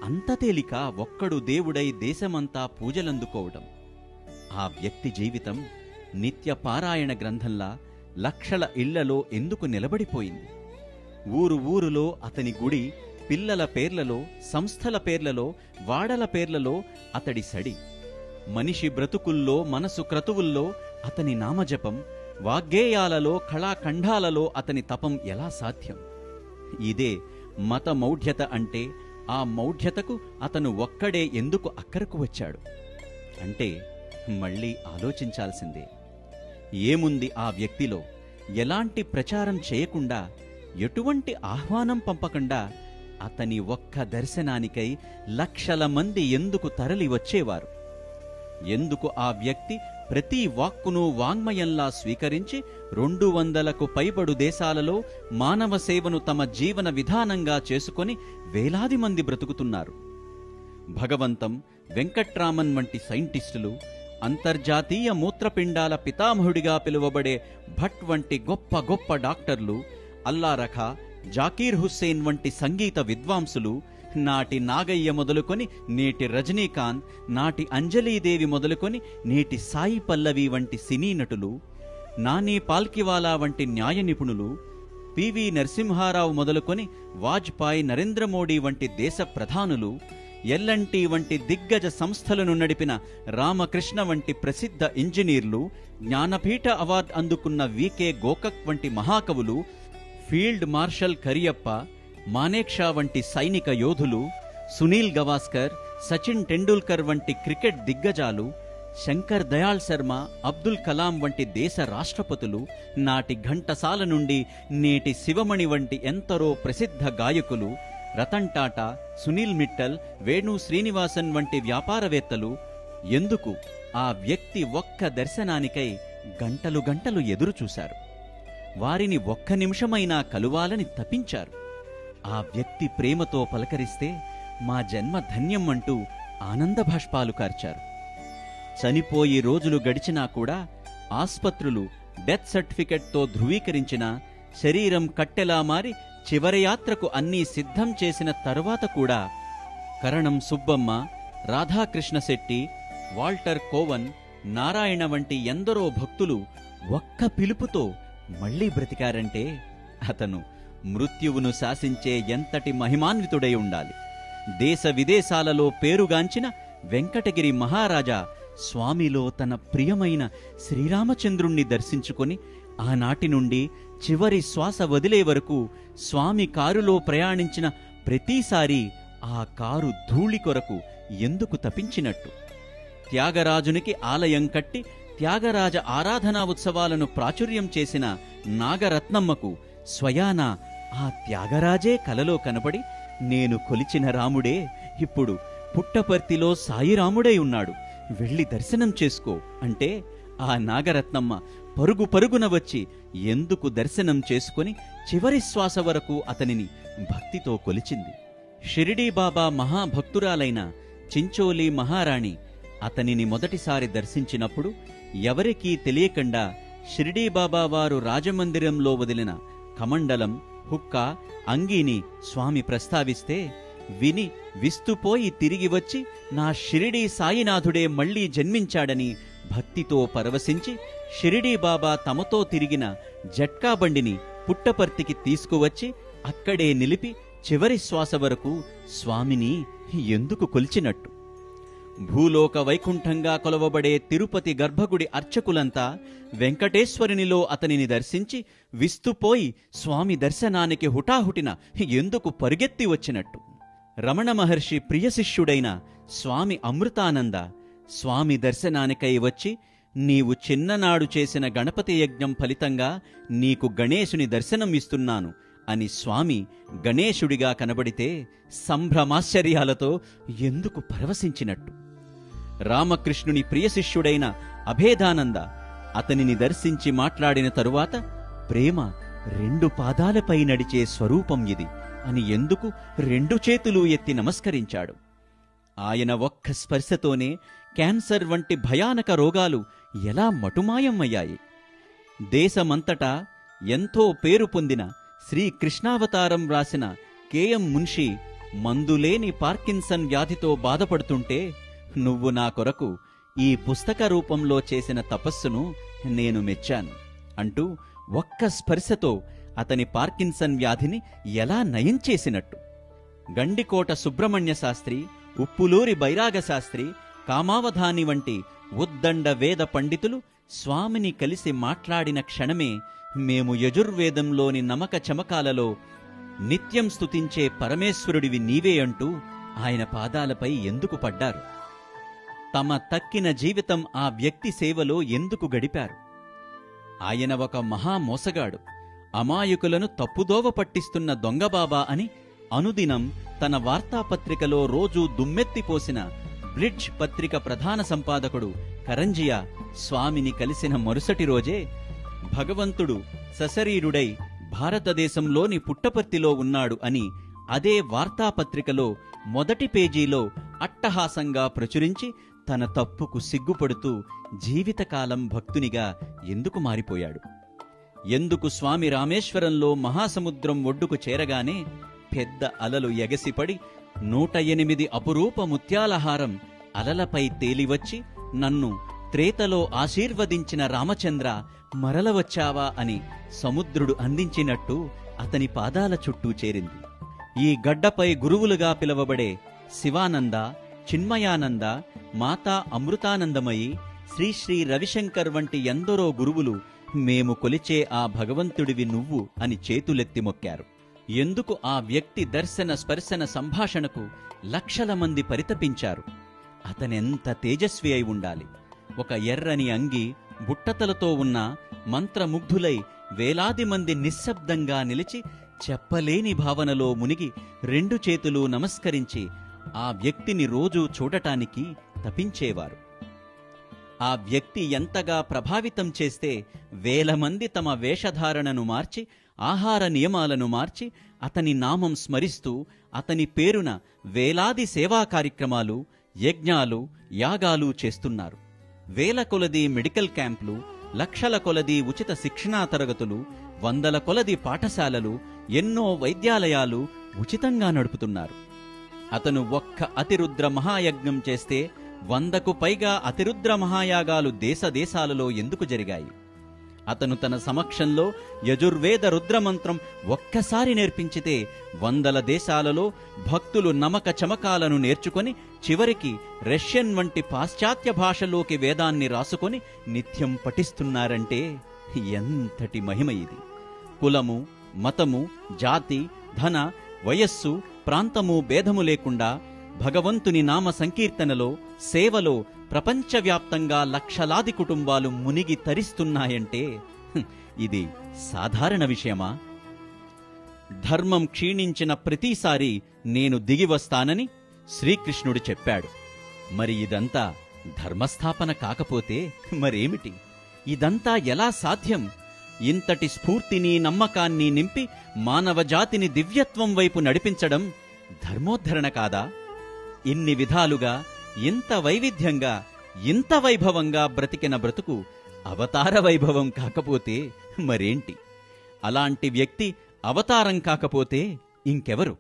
అంత తేలిక ఒక్కడు దేవుడై దేశమంతా పూజలందుకోవడం. ఆ వ్యక్తి జీవితం నిత్య పారాయణ గ్రంథంలా లక్షల ఇళ్లలో ఎందుకు నిలబడిపోయింది? ఊరు ఊరులో అతని గుడి, పిల్లల పేర్లలో, సంస్థల పేర్లలో, వాడల పేర్లలో అతడి సడి. మనిషి బ్రతుకుల్లో, మనసు క్రతువుల్లో అతని నామజపం, వాగ్గేయాలలో, కళాఖండాలలో అతని తపం ఎలా సాధ్యం? ఇదే మత మౌఢ్యత అంటే. ఆ మౌఢ్యతకు అతను ఒక్కడే ఎందుకు అక్కరకు వచ్చాడు అంటే మళ్ళీ ఆలోచించాల్సిందే. ఏముంది ఆ వ్యక్తిలో? ఎలాంటి ప్రచారం చేయకుండా, ఎటువంటి ఆహ్వానం పంపకుండా అతని ఒక్క దర్శనానికై లక్షల మంది ఎందుకు తరలి వచ్చేవారు? ఎందుకు ఆ వ్యక్తి ప్రతి వాక్కును వాంగ్మయంలా స్వీకరించి 200కు పైబడు దేశాలలో మానవ సేవను తమ జీవన విధానంగా చేసుకొని వేలాది మంది బ్రతుకుతున్నారు? భగవంతం, వెంకట్రామన్ వంటి సైంటిస్టులు, అంతర్జాతీయ మూత్రపిండాల పితామహుడిగా పిలువబడే భట్ వంటి గొప్ప గొప్ప డాక్టర్లు, అల్లారఖా, జాకీర్ హుస్సేన్ వంటి సంగీత విద్వాంసులు, నాటి నాగయ్య మొదలుకొని నేటి రజనీకాంత్, నాటి అంజలీదేవి మొదలుకొని నేటి సాయి పల్లవి వంటి సినీ నటులు, నాని పాల్కివాలా వంటి న్యాయ నిపుణులు, పివి నరసింహారావు మొదలుకొని వాజ్పాయ్, నరేంద్ర మోడీ వంటి దేశ ప్రధానులు, ఎల్ఎన్టీ వంటి దిగ్గజ సంస్థలను నడిపిన రామకృష్ణ వంటి ప్రసిద్ధ ఇంజనీర్లు, జ్ఞానపీఠ అవార్డు అందుకున్న వికే గోకక్ వంటి మహాకవులు, ఫీల్డ్ మార్షల్ కరియప్ప, మానేక్షా వంటి సైనిక యోధులు, సునీల్ గవాస్కర్, సచిన్ టెండూల్కర్ వంటి క్రికెట్ దిగ్గజాలు, శంకర్ దయాళ్ శర్మ, అబ్దుల్ కలాం వంటి దేశ రాష్ట్రపతులు, నాటి ఘంటసాల నుండి నేటి శివమణి వంటి ఎందరో ప్రసిద్ధ గాయకులు, రతన్ టాటా, సునీల్ మిట్టల్, వేణు శ్రీనివాసన్ వంటి వ్యాపారవేత్తలు ఎందుకు ఆ వ్యక్తి ఒక్క దర్శనానికై గంటలు గంటలు ఎదురుచూశారు? వారిని ఒక్క నిమిషమైనా కలువాలని తపించారు. ఆ వ్యక్తి ప్రేమతో పలకరిస్తే మా జన్మ ధన్యం అంటూ ఆనందభాష్పాలు కార్చారు. చనిపోయి రోజులు గడిచినా కూడా ఆస్పత్రులు డెత్ సర్టిఫికెట్తో ధృవీకరించిన శరీరం కట్టెలా మారి చివరి యాత్రకు అన్నీ సిద్ధం చేసిన తరువాత కూడా కరణం సుబ్బమ్మ, రాధాకృష్ణ శెట్టి, వాల్టర్ కోవన్, నారాయణ వంటి ఎందరో భక్తులు ఒక్క పిలుపుతో మళ్లీ బ్రతికారంటే అతను మృత్యువును శాసించే ఎంతటి మహిమాన్వితుడై ఉండాలి. దేశ విదేశాలలో పేరుగాంచిన వెంకటగిరి మహారాజా స్వామిలో తన ప్రియమైన శ్రీరామచంద్రుణ్ణి దర్శించుకొని ఆనాటి నుండి చివరి శ్వాస వదిలే వరకు స్వామి కారులో ప్రయాణించిన ప్రతిసారి ఆ కారు ధూళి కొరకు ఎందుకు తపించినట్టు? త్యాగరాజునికి ఆలయం కట్టి త్యాగరాజ ఆరాధనా ఉత్సవాలను ప్రాచుర్యం చేసిన నాగరత్నమ్మకు స్వయాన ఆ త్యాగరాజే కలలో కనబడి, నేను కొలిచిన రాముడే ఇప్పుడు పుట్టపర్తిలో సాయిరాముడై ఉన్నాడు, వెళ్ళి దర్శనం చేసుకో అంటే ఆ నాగరత్నమ్మ పరుగు పరుగున వచ్చి ఎందుకు దర్శనం చేసుకొని చివరి శ్వాస వరకు అతనిని భక్తితో కొలిచింది. షిరిడీ బాబా మహాభక్తురాలైన చించోలి మహారాణి అతనిని మొదటిసారి దర్శించినప్పుడు ఎవరికీ తెలియకుండా షిరిడీ బాబా వారు రాజమందిరంలో వదిలిన కమండలం, హుక్కా, అంగీని స్వామి ప్రస్తావిస్తే విని విస్తుపోయి తిరిగి వచ్చి నా షిరిడీ సాయినాథుడే మళ్లీ జన్మించాడని భక్తితో పరవశించి షిరిడీ బాబా తమతో తిరిగిన జట్కా బండిని పుట్టపర్తికి తీసుకువచ్చి అక్కడే నిలిపి చివరి శ్వాస వరకు స్వామిని ఎందుకు కొలిచినట్టు? భూలోక వైకుంఠంగా కొలవబడే తిరుపతి గర్భగుడి అర్చకులంతా వెంకటేశ్వరునిలో అతనిని దర్శించి విస్తుపోయి స్వామి దర్శనానికి హుటాహుటిన ఎందుకు పరుగెత్తి వచ్చినట్టు? రమణ మహర్షి ప్రియ శిష్యుడైన స్వామి అమృతానంద స్వామి దర్శనానికై వచ్చి, నీవు చిన్ననాడు చేసిన గణపతి యజ్ఞం ఫలితంగా నీకు గణేశుని దర్శనం ఇస్తున్నాను అని స్వామి గణేశుడిగా కనబడితే సంభ్రమాశ్చర్యాలతో ఎందుకు పరవశించినట్టు? రామకృష్ణుని ప్రియశిష్యుడైన అభేదానంద అతనిని దర్శించి మాట్లాడిన తరువాత ప్రేమ 2 పాదాలపై నడిచే స్వరూపం ఇది అని ఎందుకు 2 చేతులు ఎత్తి నమస్కరించాడు? ఆయన ఒక్క స్పర్శతోనే క్యాన్సర్ వంటి భయానక రోగాలు ఎలా మటుమాయమయ్యాయి? దేశమంతటా ఎంతో పేరు పొందిన శ్రీకృష్ణావతారం రాసిన కెఎం మున్షి మందులేని పార్కిన్సన్ వ్యాధితో బాధపడుతుంటే నువ్వు నా కొరకు ఈ పుస్తక రూపంలో చేసిన తపస్సును నేను మెచ్చాను అంటూ ఒక్క స్పర్శతో అతని పార్కిన్సన్ వ్యాధిని ఎలా నయం చేసినట్టు. గండికోట సుబ్రహ్మణ్య శాస్త్రి, ఉప్పులూరి బైరాగ శాస్త్రి, కామావధాని వంటి ఉద్దండ వేద పండితులు స్వామిని కలిసి మాట్లాడిన క్షణమే మేము యజుర్వేదంలోని నమక చమకాలలో నిత్యం స్తుతించే పరమేశ్వరుడివి నీవే అంటూ ఆయన పాదాలపై ఎందుకు పడ్డారు? తమ తక్కిన జీవితం ఆ వ్యక్తి సేవలో ఎందుకు గడిపారు? ఆయన ఒక మహామోసగాడు, అమాయకులను తప్పుదోవ పట్టిస్తున్న దొంగబాబా అని అనుదినం తన వార్తాపత్రికలో రోజూ దుమ్మెత్తిపోసిన బ్లిడ్జ్ పత్రిక ప్రధాన సంపాదకుడు కరంజియా స్వామిని కలిసిన మరుసటి రోజే భగవంతుడు సశరీరుడై భారతదేశంలోని పుట్టపర్తిలో ఉన్నాడు అని అదే వార్తాపత్రికలో మొదటి పేజీలో అట్టహాసంగా ప్రచురించి తన తప్పుకు సిగ్గుపడుతూ జీవితకాలం భక్తునిగా ఎందుకు మారిపోయాడు? ఎందుకు స్వామి రామేశ్వరంలో మహాసముద్రం ఒడ్డుకు చేరగానే పెద్ద అలలు ఎగసిపడి 108 అపురూప ముత్యాలహారం అలలపై తేలివచ్చి నన్ను త్రేతలో ఆశీర్వదించిన రామచంద్ర మరల వచ్చావా అని సముద్రుడు అందించినట్టు అతని పాదాల చుట్టూ చేరింది. ఈ గడ్డపై గురువులుగా పిలవబడే శివానంద, చిన్మయానంద, మాతా అమృతానందమయి, శ్రీ శ్రీ రవిశంకర్ వంటి ఎందరో గురువులు మేము కొలిచే ఆ భగవంతుడివి నువ్వు అని చేతులెత్తి మొక్కారు. ఎందుకు ఆ వ్యక్తి దర్శన స్పర్శన సంభాషణకు లక్షల మంది పరితపించారు? అతనెంత తేజస్వి అయి ఉండాలి! ఒక ఎర్రని అంగి, బుట్టతలతో ఉన్న మంత్రముగ్ధులై వేలాది మంది నిశ్శబ్దంగా నిలిచి చెప్పలేని భావనలో మునిగి 2 చేతులు నమస్కరించి ఆ వ్యక్తిని రోజూ చూడటానికి తపించేవారు. ఆ వ్యక్తి ఎంతగా ప్రభావితం చేస్తే వేల మంది తమ వేషధారణను మార్చి, ఆహార నియమాలను మార్చి, అతని నామం స్మరిస్తూ అతని పేరున వేలాది సేవా కార్యక్రమాలు, యజ్ఞాలు, యాగాలు చేస్తున్నారు. వేల కొలది మెడికల్ క్యాంపులు, లక్షల కొలది ఉచిత శిక్షణా తరగతులు, వందల కొలది పాఠశాలలు, ఎన్నో వైద్యాలయాలు ఉచితంగా నడుపుతున్నారు. అతను ఒక్క అతిరుద్ర మహాయజ్ఞం చేస్తే 100కు పైగా అతిరుద్ర మహాయాగాలు దేశదేశాలలో ఎందుకు జరిగాయి? అతను తన సమక్షంలో యజుర్వేద రుద్రమంత్రం ఒక్కసారి నేర్పించితే 100 దేశాలలో భక్తులు నమక చమకాలను నేర్చుకొని చివరికి రష్యన్ వంటి పాశ్చాత్య భాషలోకి వేదాన్ని రాసుకొని నిత్యం పఠిస్తున్నారంటే ఎంతటి మహిమ ఇది! కులము, మతము, జాతి, ధన, వయస్సు, ప్రాంతము భేదము లేకుండా భగవంతుని నామ సంకీర్తనలో, సేవలో ప్రపంచవ్యాప్తంగా లక్షలాది కుటుంబాలు మునిగి తరిస్తున్నాయంటే ఇది సాధారణ విషయమా? ధర్మం క్షీణించిన ప్రతిసారి నేను దిగివస్తానని శ్రీకృష్ణుడు చెప్పాడు. మరి ఇదంతా ధర్మస్థాపన కాకపోతే మరేమిటి? ఇదంతా ఎలా సాధ్యం? ఇంతటి స్ఫూర్తిని, నమ్మకాన్ని నింపి మానవజాతిని దివ్యత్వం వైపు నడిపించడం ధర్మోద్ధరణ కాదా? ఇన్ని విధాలుగా, ఇంత వైవిధ్యంగా, ఇంత వైభవంగా బ్రతికిన బ్రతుకు అవతార వైభవం కాకపోతే మరేంటి? అలాంటి వ్యక్తి అవతారం కాకపోతే ఇంకెవరు?